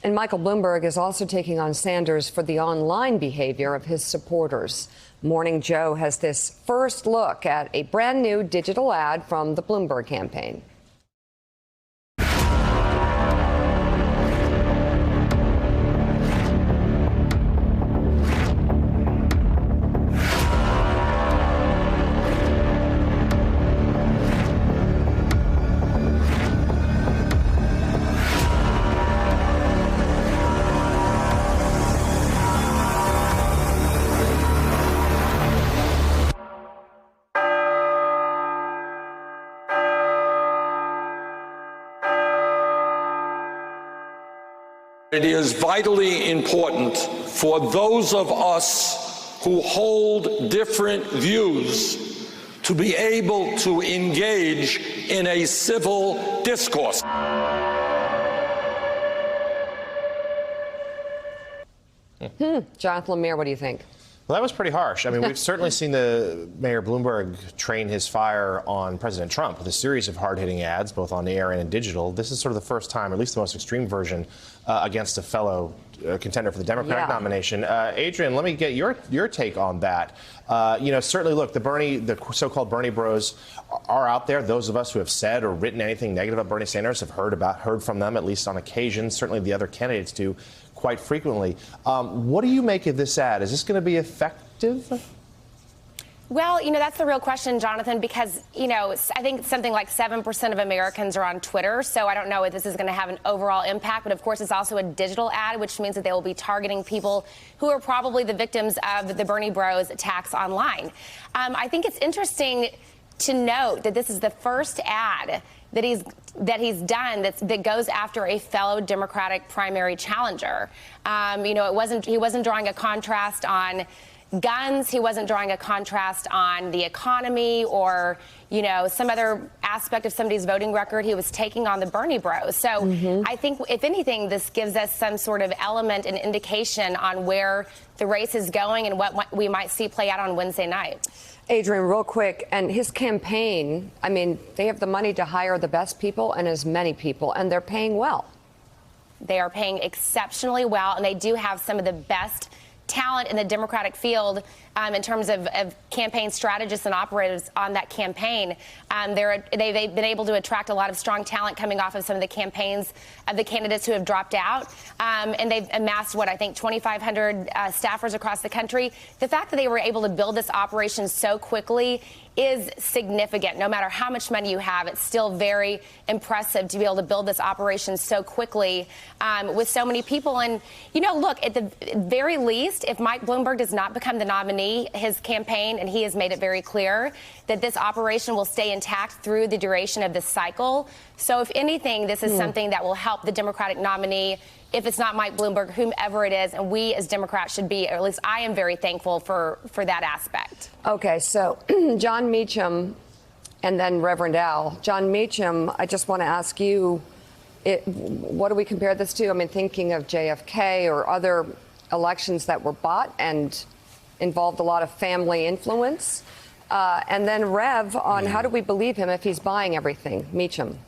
And Michael Bloomberg is also taking on Sanders for the online behavior of his supporters. Morning Joe has this first look at a brand new digital ad from the Bloomberg campaign. It is vitally important for those of us who hold different views to be able to engage in a civil discourse. Jonathan Lemire, what do you think? Well, that was pretty harsh. I mean, we've certainly seen the Mayor Bloomberg train his fire on President Trump with a series of hard-hitting ads, both on the air and in digital. This is sort of the first time, or at least the most extreme version, against a fellow contender for the Democratic nomination. Adrian, let me get your take on that. Certainly, look, the so-called Bernie bros are out there. Those of us who have said or written anything negative about Bernie Sanders have heard from them, at least on occasion. Certainly, the other candidates do quite frequently. What do you make of this ad? Is this going to be effective? Well, that's the real question, Jonathan, because, I think something like 7% of Americans are on Twitter. So I don't know if this is going to have an overall impact. But of course, it's also a digital ad, which means that they will be targeting people who are probably the victims of the Bernie Bros attacks online. I think it's interesting to note that this is the first ad that he's done that goes after a fellow Democratic primary challenger. He wasn't drawing a contrast on guns. He wasn't drawing a contrast on the economy or, some other aspect of somebody's voting record. He was taking on the Bernie Bros. So I think, if anything, this gives us some sort of element and indication on where the race is going and what we might see play out on Wednesday night. Adrian, real quick, and his campaign, I mean, they have the money to hire the best people and as many people, and they're paying well. They are paying exceptionally well, and they do have some of the best talent in the Democratic field in terms of campaign strategists and operators on that campaign. They've been able to attract a lot of strong talent coming off of some of the campaigns of the candidates who have dropped out. And they've amassed, 2,500 staffers across the country. The fact that they were able to build this operation so quickly is significant. No matter how much money you have, it's still very impressive to be able to build this operation so quickly with so many people. And, look, at the very least, if Mike Bloomberg does not become the nominee, his campaign, and he has made it very clear that this operation will stay intact through the duration of this cycle. So if anything, this is something that will help the Democratic nominee. If it's not Mike Bloomberg, whomever it is, and we as Democrats should be, or at least I am very thankful for that aspect. Okay, so John Meacham and then Reverend Al. John Meacham, I just want to ask you, what do we compare this to? I mean, thinking of JFK or other elections that were bought and involved a lot of family influence. And then Rev on how do we believe him if he's buying everything? Meacham.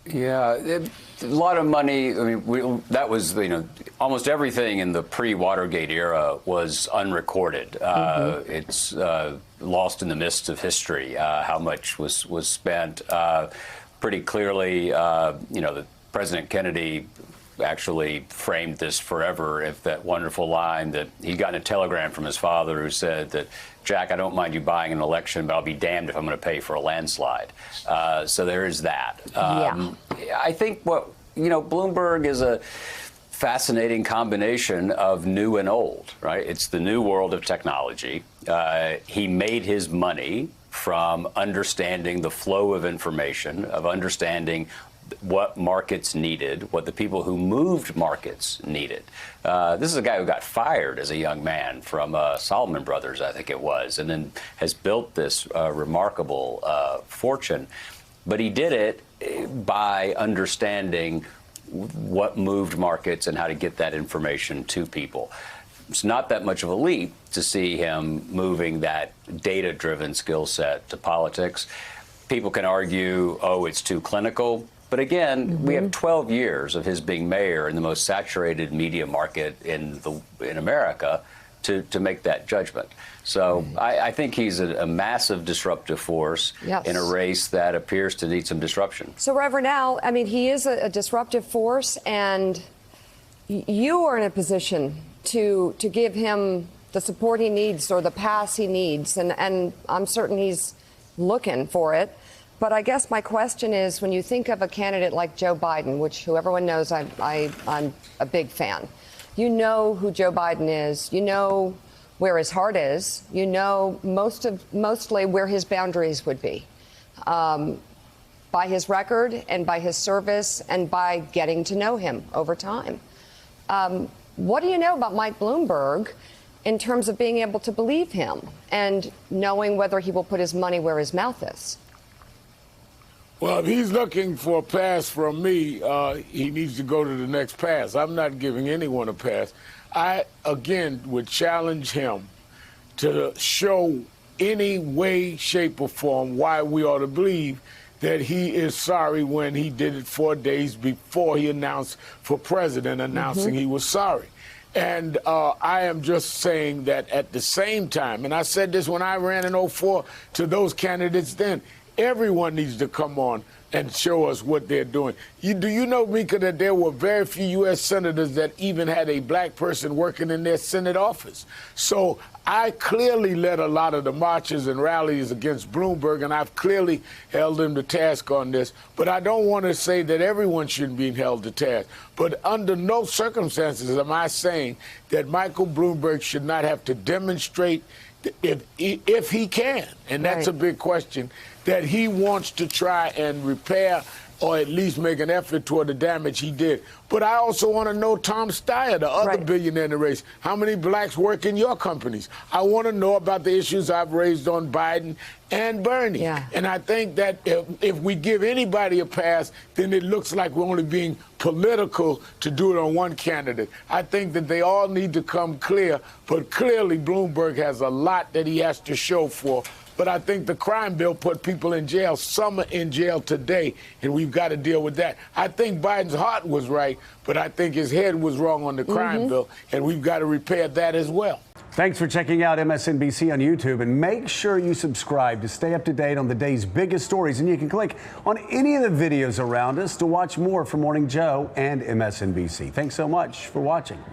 Yeah, a lot of money. I mean, that was, almost everything in the pre-Watergate era was unrecorded. It's lost in the mists of history, how much was spent. Pretty clearly, that President Kennedy actually framed this forever, if that wonderful line that he got in a telegram from his father who said that, Jack, I don't mind you buying an election, but I'll be damned if I'm going to pay for a landslide. So there is that. I think Bloomberg is a fascinating combination of new and old, right? It's the new world of technology. He made his money from understanding the flow of information, of understanding what markets needed, what the people who moved markets needed. This is a guy who got fired as a young man from Salomon Brothers, I think it was, and then has built this remarkable fortune. But he did it by understanding what moved markets and how to get that information to people. It's not that much of a leap to see him moving that data-driven skill set to politics. People can argue, oh, it's too clinical. But again, we have 12 years of his being mayor in the most saturated media market in America to make that judgment. So I think he's a massive disruptive force in a race that appears to need some disruption. So, Reverend Al, I mean, he is a disruptive force, and you are in a position to give him the support he needs or the pass he needs, and I'm certain he's looking for it. But I guess my question is, when you think of a candidate like Joe Biden, which who everyone knows I'm a big fan, you know who Joe Biden is, you know where his heart is, you know mostly where his boundaries would be, by his record and by his service and by getting to know him over time. What do you know about Mike Bloomberg in terms of being able to believe him and knowing whether he will put his money where his mouth is? Well, if he's looking for a pass from me, he needs to go to the next pass. I'm not giving anyone a pass. I, again, would challenge him to show any way, shape, or form why we ought to believe that he is sorry when he did it 4 days before he announced for president, announcing he was sorry. And I am just saying that at the same time, and I said this when I ran in 2004 to those candidates then, everyone needs to come on and show us what they're doing. Do you know, Mika, that there were very few U.S. senators that even had a black person working in their Senate office? So I clearly led a lot of the marches and rallies against Bloomberg, and I've clearly held him to task on this. But I don't want to say that everyone shouldn't be held to task. But under no circumstances am I saying that Michael Bloomberg should not have to demonstrate, if he can, and that's a big question, that he wants to try and repair or at least make an effort toward the damage he did. But I also want to know Tom Steyer, the other billionaire in the race. How many blacks work in your companies? I want to know about the issues I've raised on Biden and Bernie. And I think that if we give anybody a pass, then it looks like we're only being political to do it on one candidate. I think that they all need to come clear, but clearly Bloomberg has a lot that he has to show for. But I think the crime bill put people in jail. Some are in jail today, and we've got to deal with that. I think Biden's heart was right, but I think his head was wrong on the crime bill, and we've got to repair that as well. Thanks for checking out MSNBC on YouTube, and make sure you subscribe to stay up to date on the day's biggest stories. And you can click on any of the videos around us to watch more from Morning Joe and MSNBC. Thanks so much for watching.